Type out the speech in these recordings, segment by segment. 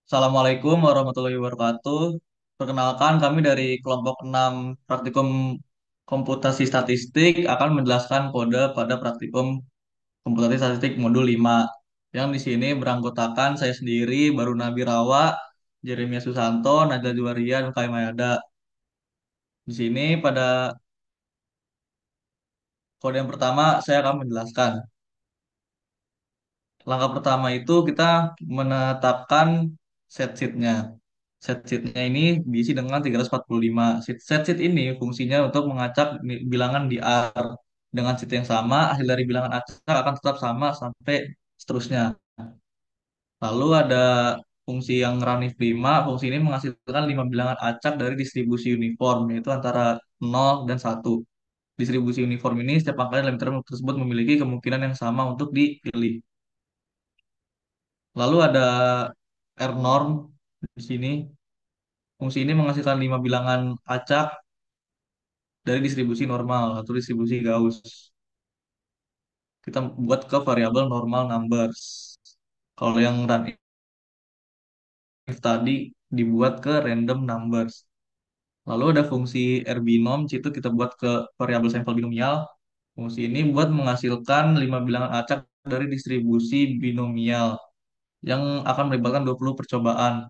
Assalamualaikum warahmatullahi wabarakatuh. Perkenalkan, kami dari kelompok 6 Praktikum Komputasi Statistik akan menjelaskan kode pada Praktikum Komputasi Statistik Modul 5. Yang di sini beranggotakan saya sendiri, Baru Nabi Rawa, Jeremia Susanto, Najla Juwaria, dan Kai Mayada. Di sini pada kode yang pertama saya akan menjelaskan. Langkah pertama itu kita menetapkan set sheet-nya. Set sheet-nya ini diisi dengan 345. Set sheet ini fungsinya untuk mengacak bilangan di R. Dengan sheet yang sama, hasil dari bilangan acak akan tetap sama sampai seterusnya. Lalu ada fungsi yang Ranif 5. Fungsi ini menghasilkan 5 bilangan acak dari distribusi uniform, yaitu antara 0 dan 1. Distribusi uniform ini setiap angka dalam term tersebut memiliki kemungkinan yang sama untuk dipilih. Lalu ada R norm di sini. Fungsi ini menghasilkan 5 bilangan acak dari distribusi normal atau distribusi Gauss. Kita buat ke variabel normal numbers. Kalau yang run if tadi dibuat ke random numbers. Lalu ada fungsi R binom, itu kita buat ke variabel sampel binomial. Fungsi ini buat menghasilkan 5 bilangan acak dari distribusi binomial yang akan melibatkan 20 percobaan.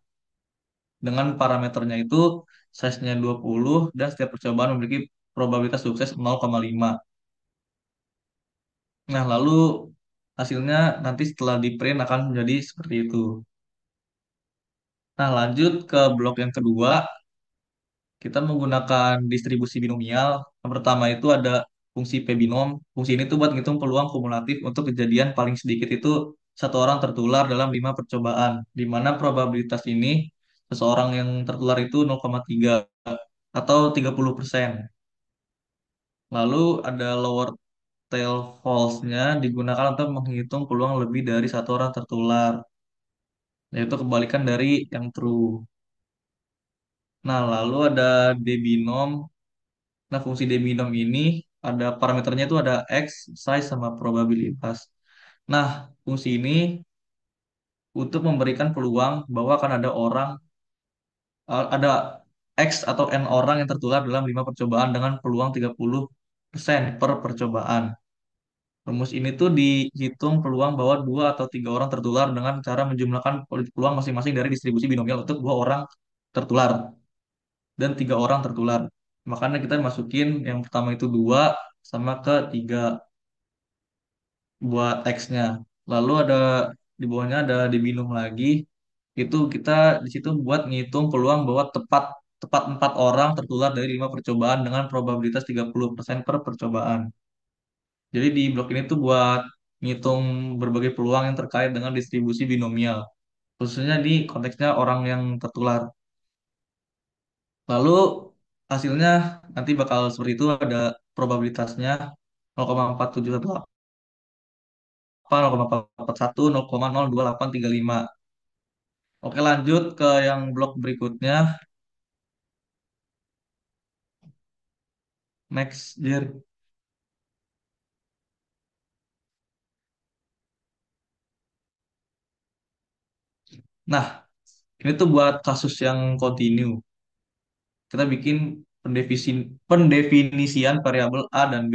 Dengan parameternya itu size-nya 20 dan setiap percobaan memiliki probabilitas sukses 0,5. Nah, lalu hasilnya nanti setelah di print akan menjadi seperti itu. Nah, lanjut ke blok yang kedua, kita menggunakan distribusi binomial. Yang pertama itu ada fungsi P binom. Fungsi ini tuh buat ngitung peluang kumulatif untuk kejadian paling sedikit itu satu orang tertular dalam 5 percobaan, di mana probabilitas ini seseorang yang tertular itu 0,3 atau 30%. Lalu ada lower tail false-nya digunakan untuk menghitung peluang lebih dari satu orang tertular, yaitu kebalikan dari yang true. Nah, lalu ada debinom. Nah, fungsi debinom ini ada parameternya itu ada X, size, sama probabilitas. Nah, fungsi ini untuk memberikan peluang bahwa akan ada ada X atau N orang yang tertular dalam 5 percobaan dengan peluang 30% per percobaan. Rumus ini tuh dihitung peluang bahwa dua atau tiga orang tertular dengan cara menjumlahkan peluang masing-masing dari distribusi binomial untuk dua orang tertular dan tiga orang tertular. Makanya kita masukin yang pertama itu dua sama ke tiga buat X-nya. Lalu ada di bawahnya ada dibinum lagi. Itu kita di situ buat ngitung peluang bahwa tepat tepat empat orang tertular dari 5 percobaan dengan probabilitas 30% per percobaan. Jadi di blok ini tuh buat ngitung berbagai peluang yang terkait dengan distribusi binomial, khususnya di konteksnya orang yang tertular. Lalu hasilnya nanti bakal seperti itu, ada probabilitasnya 0,4718, 0,441, 0,02835. Oke, lanjut ke yang blok berikutnya. Next, Jer. Nah, ini tuh buat kasus yang continue. Kita bikin pendefinisian variabel A dan B.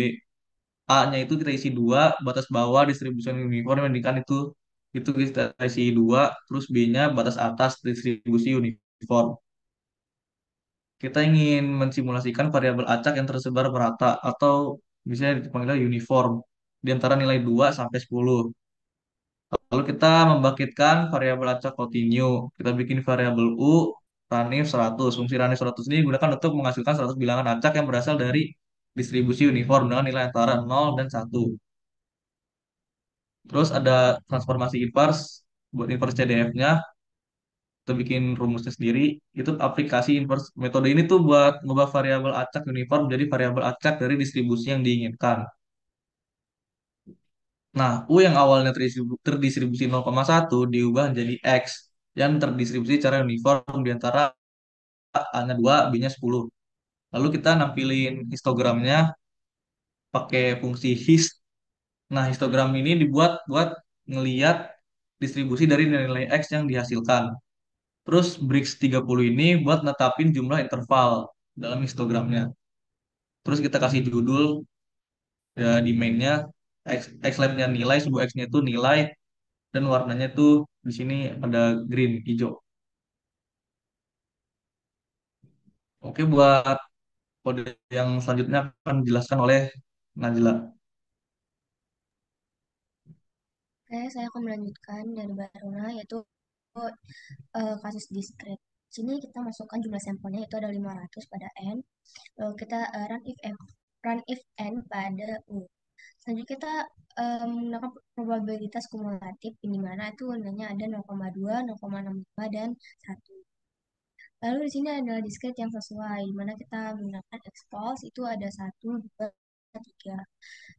A-nya itu kita isi dua, batas bawah distribusi uniform yang dikalikan itu kita isi dua, terus B-nya batas atas distribusi uniform. Kita ingin mensimulasikan variabel acak yang tersebar merata atau bisa dipanggil uniform di antara nilai 2 sampai 10. Lalu kita membangkitkan variabel acak continue. Kita bikin variabel U ranif 100. Fungsi ranif 100 ini digunakan untuk menghasilkan 100 bilangan acak yang berasal dari distribusi uniform dengan nilai antara 0 dan 1. Terus ada transformasi inverse. Buat inverse CDF-nya, kita bikin rumusnya sendiri. Itu aplikasi inverse. Metode ini tuh buat mengubah variabel acak uniform jadi variabel acak dari distribusi yang diinginkan. Nah, U yang awalnya terdistribusi 0,1 diubah menjadi X yang terdistribusi secara uniform di antara A-nya 2, B-nya 10. Lalu kita nampilin histogramnya pakai fungsi hist. Nah, histogram ini dibuat buat ngeliat distribusi dari nilai-nilai X yang dihasilkan. Terus Brix 30 ini buat netapin jumlah interval dalam histogramnya. Terus kita kasih judul ya di mainnya X labnya nilai, sebuah X-nya itu nilai dan warnanya tuh di sini ada green, hijau. Oke, buat kode yang selanjutnya akan dijelaskan oleh Najla. Oke, saya akan melanjutkan dari Baruna, yaitu kasus diskret. Sini kita masukkan jumlah sampelnya itu ada 500 pada N. Lalu kita run if N pada U. Selanjutnya kita menggunakan probabilitas kumulatif di mana itu nilainya ada 0,2, 0,65 dan 1. Lalu di sini adalah diskret yang sesuai, di mana kita menggunakan expose itu ada 1, 2, 3.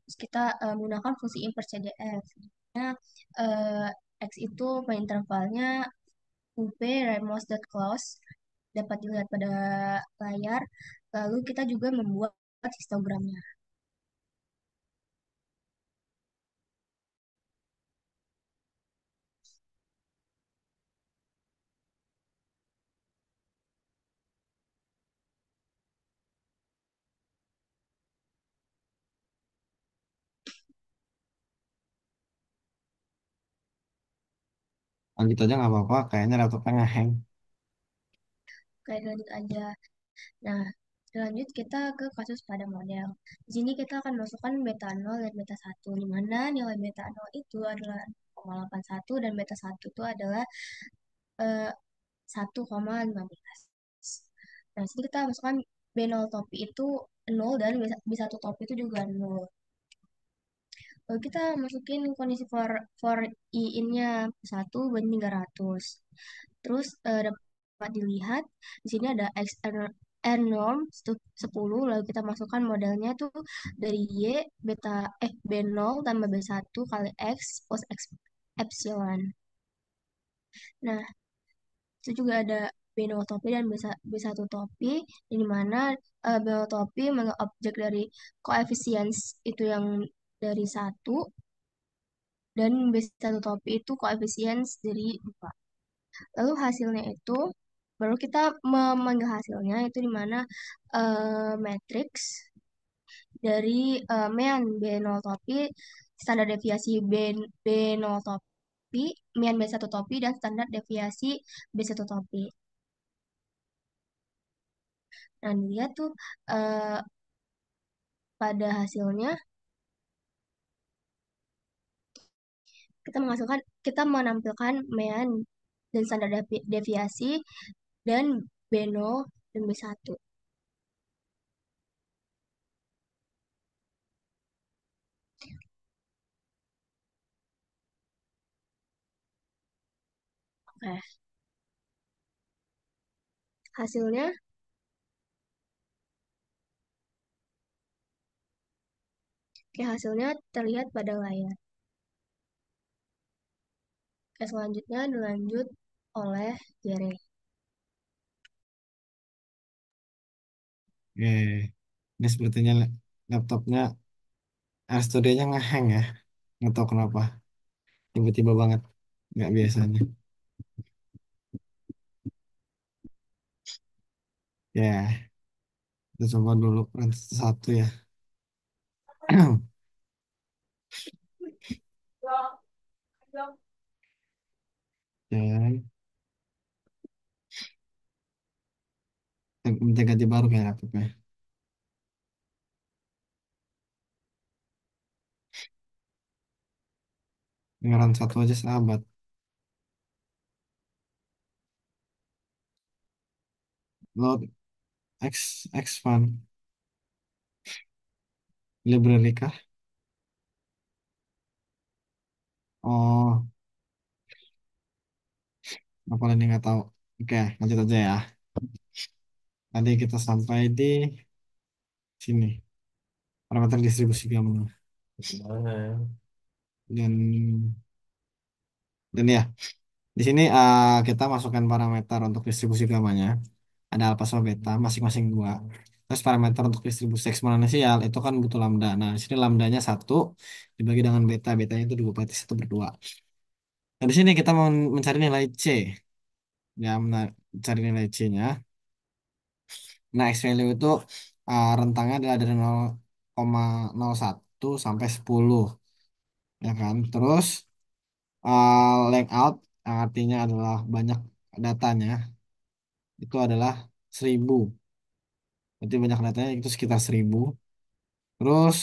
Terus kita menggunakan fungsi inverse CDF. Nah, eh, X itu pada intervalnya UP Ramos.close dapat dilihat pada layar. Lalu kita juga membuat histogramnya. Lanjut aja nggak apa-apa, kayaknya laptopnya ngehang. Oke, lanjut aja. Nah, lanjut kita ke kasus pada model. Di sini kita akan masukkan beta 0 dan beta 1, di mana nilai beta 0 itu adalah 0,81 dan beta 1 itu adalah eh, 1,15. Nah, di sini kita masukkan B0 topi itu 0 dan B1 topi itu juga 0. Lalu kita masukin kondisi for I in-nya 1 banding 300. Terus dapat dilihat di sini ada X R norm 10, lalu kita masukkan modelnya tuh dari Y B0 tambah B1 kali X plus X epsilon. Nah, itu juga ada B0 topi dan B1 topi, di mana B0 topi mengambil objek dari koefisien itu yang dari 1 dan B1 topi itu koefisien dari 2. Lalu hasilnya itu, baru kita memanggil hasilnya itu di mana matriks dari mean B0 topi, standar deviasi B0 topi, mean B1 topi, dan standar deviasi B1 topi. Nah, dilihat tuh eh, pada hasilnya kita menampilkan mean dan standar deviasi dan B0 dan B1. Oke, hasilnya, hasilnya terlihat pada layar. Oke, selanjutnya dilanjut oleh Jere. Oke, ini sepertinya laptopnya RStudio-nya ngehang ya. Nggak tahu kenapa, tiba-tiba banget, nggak biasanya. Ya, kita coba dulu run satu ya. Dan minta ganti baru kayak laptopnya. Ini run satu aja sahabat. Load X file library kah? Oh, apa ini nggak tahu. Oke, lanjut aja ya. Tadi kita sampai di sini. Parameter distribusi gamma. Dan ya, di sini kita masukkan parameter untuk distribusi gamanya. Ada alfa sama beta, masing-masing dua. Terus parameter untuk distribusi eksponensial itu kan butuh lambda. Nah, di sini lambdanya 1 dibagi dengan beta. Betanya itu 2 berarti 1/2. Nah, di sini kita mau mencari nilai C. Ya, cari nilai C-nya. Nah, X value itu rentangnya adalah dari 0,01 sampai 10, ya kan? Terus layout yang artinya adalah banyak datanya itu adalah 1000. Berarti banyak datanya itu sekitar 1000. Terus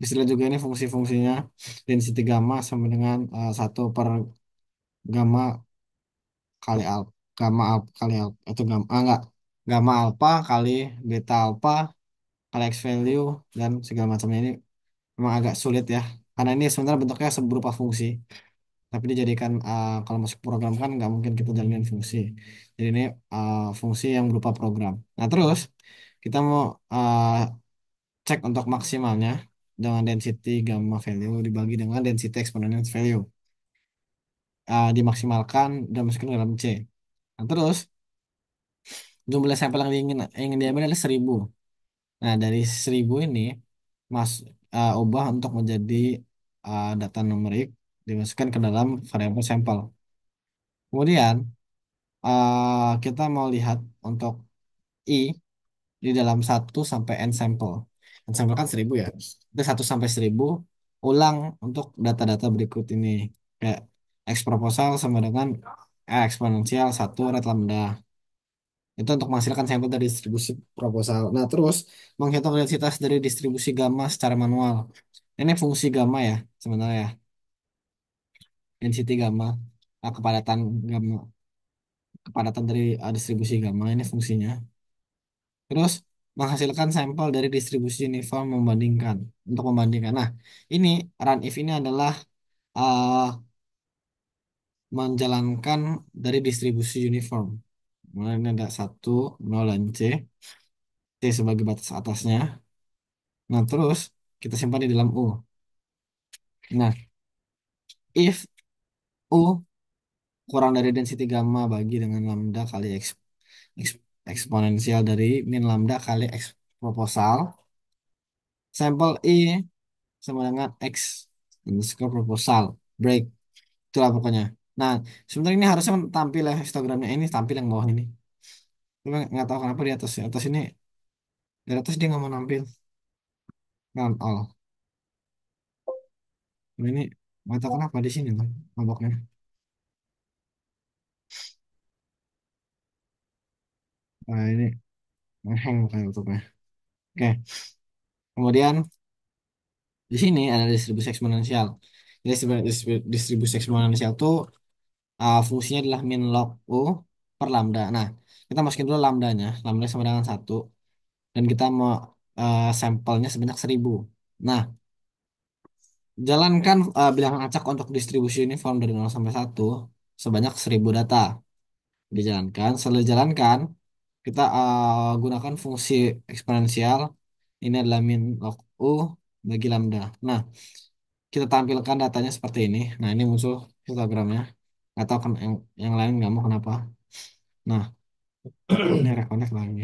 istilah juga ini fungsi-fungsinya density gamma sama dengan 1/gamma kali alpha, gamma alpha kali alpha itu enggak, gamma alpha kali beta alpha kali X value dan segala macamnya ini memang agak sulit ya, karena ini sebenarnya bentuknya berupa fungsi, tapi dijadikan kalau masuk program kan nggak mungkin kita jalanin fungsi, jadi ini fungsi yang berupa program. Nah terus kita mau uh, cek untuk maksimalnya dengan density gamma value dibagi dengan density exponential value, dimaksimalkan dan masukkan ke dalam C. Nah terus jumlah sampel yang ingin diambil adalah 1000. Nah, dari 1000 ini mas ubah untuk menjadi data numerik, dimasukkan ke dalam variabel sampel. Kemudian kita mau lihat untuk I di dalam 1 sampai N sampel. N sampel kan 1000 ya. Itu 1 sampai 1000 ulang untuk data-data berikut ini. Kayak X proposal sama dengan eksponensial 1 red lambda. Itu untuk menghasilkan sampel dari distribusi proposal. Nah, terus menghitung densitas dari distribusi gamma secara manual. Ini fungsi gamma ya, sebenarnya ya. Density gamma, kepadatan gamma, kepadatan dari distribusi gamma ini fungsinya. Terus menghasilkan sampel dari distribusi uniform untuk membandingkan. Nah, ini run if ini adalah uh, menjalankan dari distribusi uniform. Mulai ini ada 1, 0, dan C. C sebagai batas atasnya. Nah, terus kita simpan di dalam U. Nah, if U kurang dari density gamma bagi dengan lambda kali X- eksponensial dari min lambda kali X proposal, sampel I sama dengan X underscore proposal, break. Itulah pokoknya. Nah, sebenarnya ini harusnya tampil ya, histogramnya ini tampil yang bawah ini. Tapi nggak tahu kenapa di atas ini, di atas dia nggak mau nampil. Nah, all. Ini nggak tahu kenapa di sini tuh maboknya. Nah, ini hang kayak YouTube-nya. Oke, kemudian di sini ada distribusi eksponensial. Jadi distribusi eksponensial itu fungsinya adalah min log U per lambda. Nah, kita masukin dulu lambdanya. Lambda sama dengan 1. Dan kita mau sampelnya sebanyak 1000. Nah, jalankan bilangan acak untuk distribusi uniform dari 0 sampai 1 sebanyak 1000 data. Dijalankan. Setelah dijalankan, kita gunakan fungsi eksponensial. Ini adalah min log U bagi lambda. Nah, kita tampilkan datanya seperti ini. Nah, ini muncul histogramnya. Atau kan yang lain nggak mau kenapa. Nah, ini reconnect lagi.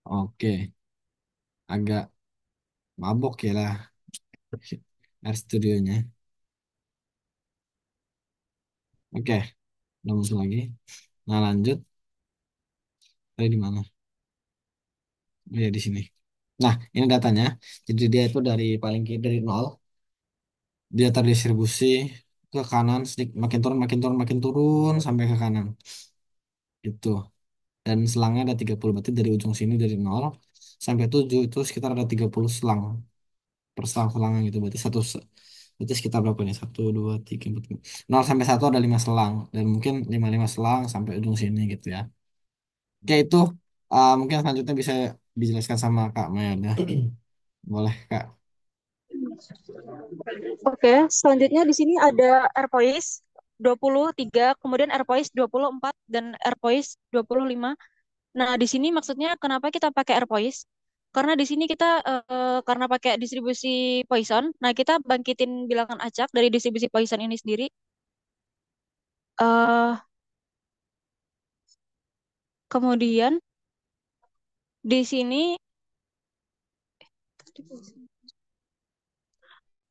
Oke, agak mabok ya lah RStudionya. Oke, udah muncul lagi. Nah, lanjut. Tadi di mana? Oh, ya, di sini. Nah, ini datanya. Jadi dia itu dari paling kiri dari nol, dia terdistribusi ke kanan sedikit, makin turun, makin turun, makin turun sampai ke kanan. Itu. Dan selangnya ada 30, berarti dari ujung sini dari nol sampai 7 itu sekitar ada 30 selang per selang-selangnya gitu. Berarti sekitar berapa nih? 1, 2, 3, 4, 5. 0 sampai 1 ada 5 selang dan mungkin 5 selang sampai ujung sini gitu ya. Oke, itu mungkin selanjutnya bisa dijelaskan sama Kak Maya. Boleh, Kak. Oke, selanjutnya di sini ada AirPoise 23, kemudian AirPoise 24 dan AirPoise 25. Nah, di sini maksudnya kenapa kita pakai AirPoise? Karena di sini kita karena pakai distribusi Poisson, nah kita bangkitin bilangan acak dari distribusi Poisson ini sendiri. eh Kemudian di sini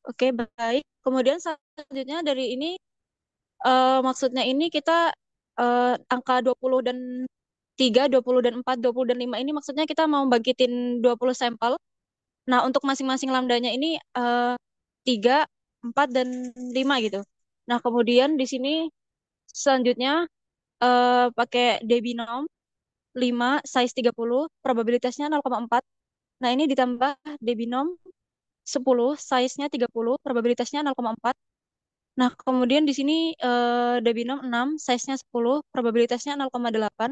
Oke, baik. Kemudian selanjutnya dari ini, maksudnya ini kita angka 20 dan 3, 20 dan 4, 20 dan 5 ini maksudnya kita mau bangkitin 20 sampel. Nah, untuk masing-masing lambdanya ini 3, 4, dan 5 gitu. Nah, kemudian di sini selanjutnya pakai debinom 5, size 30, probabilitasnya 0,4. Nah, ini ditambah debinom 10, size-nya 30, probabilitasnya 0,4. Nah, kemudian di sini debinom 6, size-nya 10, probabilitasnya 0,8.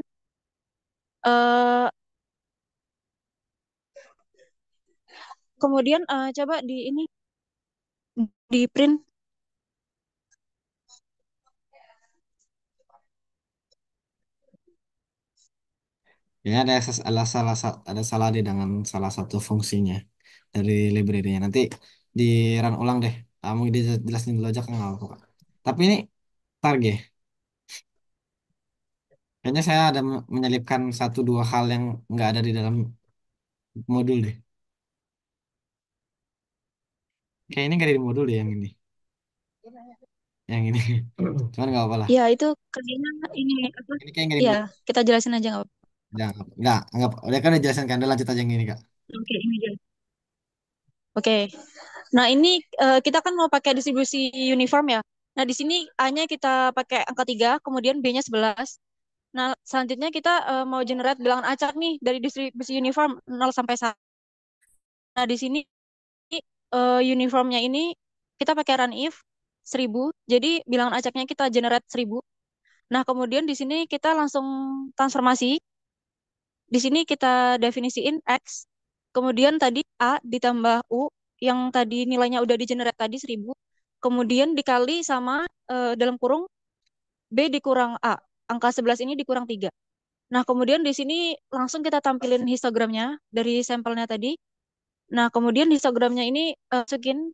Eh, kemudian coba di ini di print. Ya ada salah deh dengan salah satu fungsinya dari library-nya. Nanti di run ulang deh. Kamu jelasin dulu aja kan nggak apa-apa. Tapi ini target. Kayaknya saya ada menyelipkan satu dua hal yang nggak ada di dalam modul deh. Kayak ini nggak ada di modul deh yang ini. Yang ini. Cuman nggak apa-apa lah. Ya, itu kayaknya ini apa? Ini kayak nggak di Ya, modul. kita jelasin aja nggak apa-apa. Nggak, nggak. Udah kan udah jelasin kan. Udah lanjut aja yang ini kak. Oke, ini aja. Oke. Nah, ini kita kan mau pakai distribusi uniform ya. Nah, di sini A-nya kita pakai angka 3, kemudian B-nya 11. Nah, selanjutnya kita mau generate bilangan acak nih dari distribusi uniform 0 sampai 1. Nah, di sini uniformnya ini kita pakai run if 1000. Jadi bilangan acaknya kita generate 1000. Nah, kemudian di sini kita langsung transformasi. Di sini kita definisiin X. Kemudian tadi A ditambah U yang tadi nilainya udah di generate tadi 1000. Kemudian dikali sama dalam kurung B dikurang A. Angka 11 ini dikurang 3. Nah, kemudian di sini langsung kita tampilin histogramnya dari sampelnya tadi. Nah, kemudian histogramnya ini masukin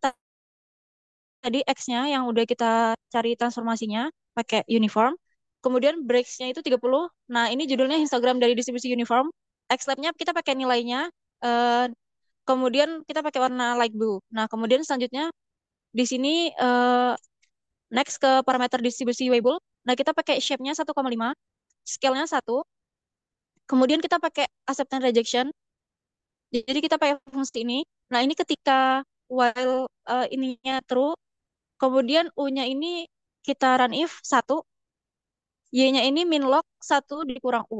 tadi X-nya yang udah kita cari transformasinya pakai uniform. Kemudian breaks-nya itu 30. Nah, ini judulnya histogram dari distribusi uniform. X-lab-nya kita pakai nilainya. eh, kemudian kita pakai warna light blue. Nah, kemudian selanjutnya di sini next ke parameter distribusi Weibull. Nah, kita pakai shape-nya 1,5, scale-nya 1. Kemudian kita pakai acceptance rejection. Jadi kita pakai fungsi ini. Nah, ini ketika while ininya true, kemudian U-nya ini kita run if 1, Y-nya ini min log 1 dikurang U.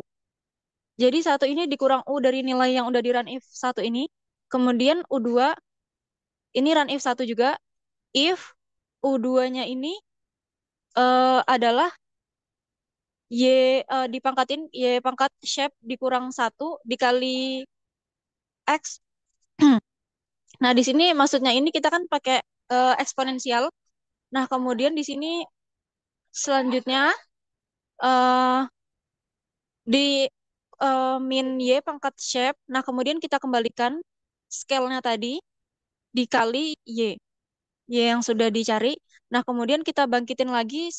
Jadi 1 ini dikurang U dari nilai yang udah di run if 1 ini. Kemudian U2 ini run if 1 juga. If U2-nya ini adalah Y dipangkatin Y pangkat shape dikurang 1 dikali X. Nah, di sini maksudnya ini kita kan pakai eksponensial. Nah, kemudian di sini selanjutnya eh di min Y pangkat shape. Nah, kemudian kita kembalikan scale-nya tadi dikali Y. Y yang sudah dicari. Nah, kemudian kita bangkitin lagi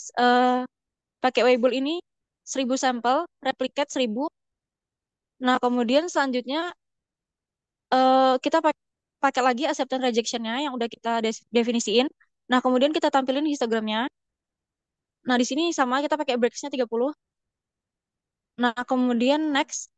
pakai Weibull ini 1000 sampel, replicate 1000. Nah, kemudian selanjutnya kita pakai lagi acceptance rejection-nya yang udah kita definisiin. Nah, kemudian kita tampilin histogramnya. Nah, di sini sama kita pakai breaks-nya 30. Nah, kemudian next.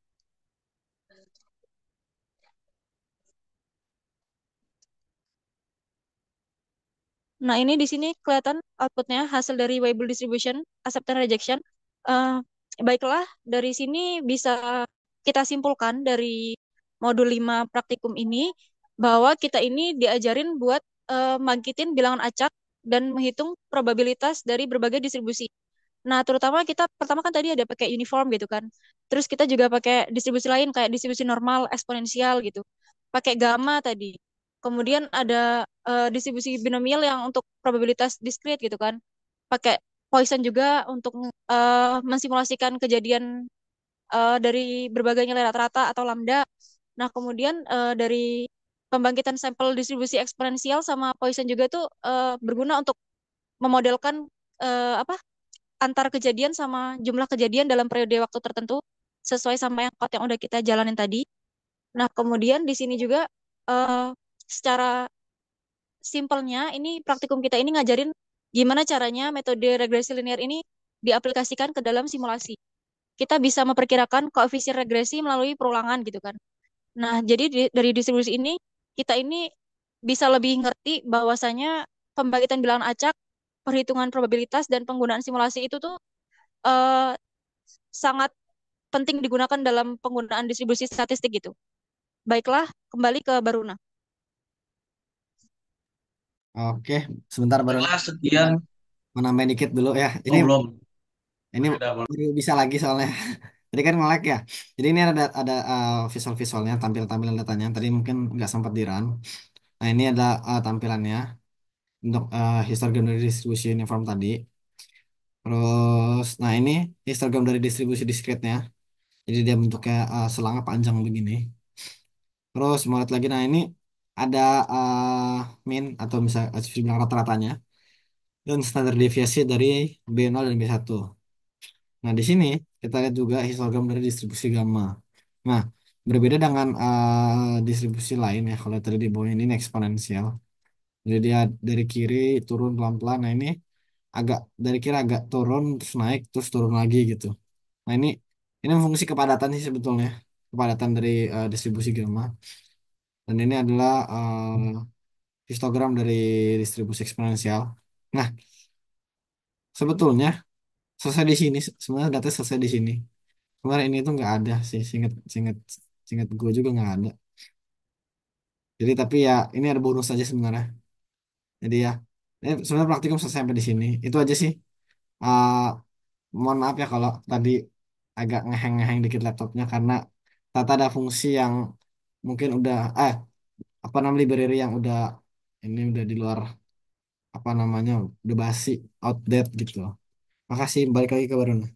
Nah, ini di sini kelihatan outputnya hasil dari Weibull distribution, acceptance rejection. Eh, baiklah, dari sini bisa kita simpulkan dari modul 5 praktikum ini bahwa kita ini diajarin buat bangkitin bilangan acak dan menghitung probabilitas dari berbagai distribusi. Nah, terutama kita pertama kan tadi ada pakai uniform gitu kan. Terus kita juga pakai distribusi lain kayak distribusi normal, eksponensial gitu. Pakai gamma tadi. Kemudian ada distribusi binomial yang untuk probabilitas diskrit gitu kan. Pakai Poisson juga untuk mensimulasikan kejadian dari berbagai nilai rata-rata atau lambda. Nah, kemudian dari pembangkitan sampel distribusi eksponensial sama Poisson juga tuh berguna untuk memodelkan apa antar kejadian sama jumlah kejadian dalam periode waktu tertentu sesuai sama yang code yang udah kita jalanin tadi. Nah, kemudian di sini juga secara simpelnya ini praktikum kita ini ngajarin gimana caranya metode regresi linear ini diaplikasikan ke dalam simulasi. Kita bisa memperkirakan koefisien regresi melalui perulangan gitu kan. Nah, jadi dari distribusi ini kita ini bisa lebih ngerti bahwasanya pembagian bilangan acak, perhitungan probabilitas dan penggunaan simulasi itu tuh eh, sangat penting digunakan dalam penggunaan distribusi statistik gitu. Baiklah, kembali ke Baruna. Oke, sebentar baru Baiklah, sekian. mau nambahin dikit dulu ya. Ini Oh, belum. ini Udah, boleh. baru bisa lagi soalnya. Tadi kan nge-lag ya. Jadi ini ada visual-visualnya, tampilan datanya. Tadi mungkin nggak sempat di run. Nah ini ada tampilannya untuk histogram dari distribusi uniform tadi. Terus, nah ini histogram dari distribusi discrete-nya. Jadi dia bentuknya selanga panjang begini. Terus mau lihat lagi, nah ini ada min atau misalnya bilang rata-ratanya dan standar deviasi dari B0 dan B1. Nah di sini kita lihat juga histogram dari distribusi gamma. Nah berbeda dengan distribusi lain ya. Kalau tadi di bawah ini eksponensial. Jadi dia dari kiri turun pelan-pelan. Nah ini agak dari kiri agak turun terus naik terus turun lagi gitu. Nah ini fungsi kepadatan sih sebetulnya, kepadatan dari distribusi gamma. Dan ini adalah histogram dari distribusi eksponensial. Nah, sebetulnya selesai di sini. Sebenarnya data selesai di sini. Kemarin ini tuh nggak ada sih, singkat singkat singkat gue juga nggak ada. Jadi tapi ya ini ada bonus aja sebenarnya. Jadi ya, sebenarnya praktikum selesai sampai di sini. Itu aja sih. Uh, Mohon maaf ya kalau tadi agak ngeheng-ngeheng dikit laptopnya karena tata ada fungsi yang mungkin udah apa namanya library yang udah ini udah di luar apa namanya udah basi outdated gitu. Makasih balik lagi ke Baruna.